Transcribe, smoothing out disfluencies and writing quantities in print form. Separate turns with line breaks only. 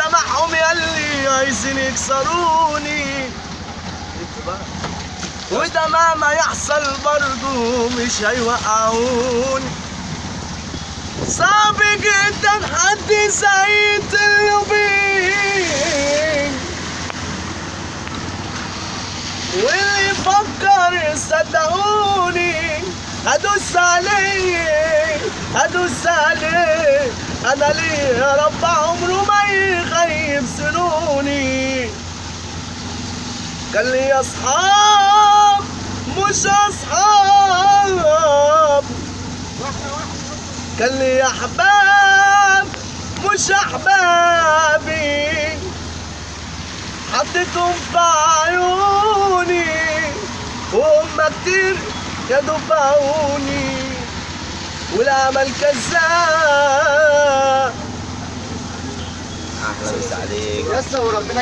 سامحهم ياللي عايزين يكسروني، وده مهما يحصل برضو مش هيوقعوني. صعب جدا حد زي اليوبين، واللي يفكر صدقوني هدوس عليه هدوس عليه. انا ليه يا رب عمره ما يخيب سنوني. كان لي اصحاب مش اصحاب، كان لي احباب مش احبابي، حطيتهم في عيوني وهم كتير يا دوب باعوني، والامل كذاب.
احلى مسا عليك
يا وربنا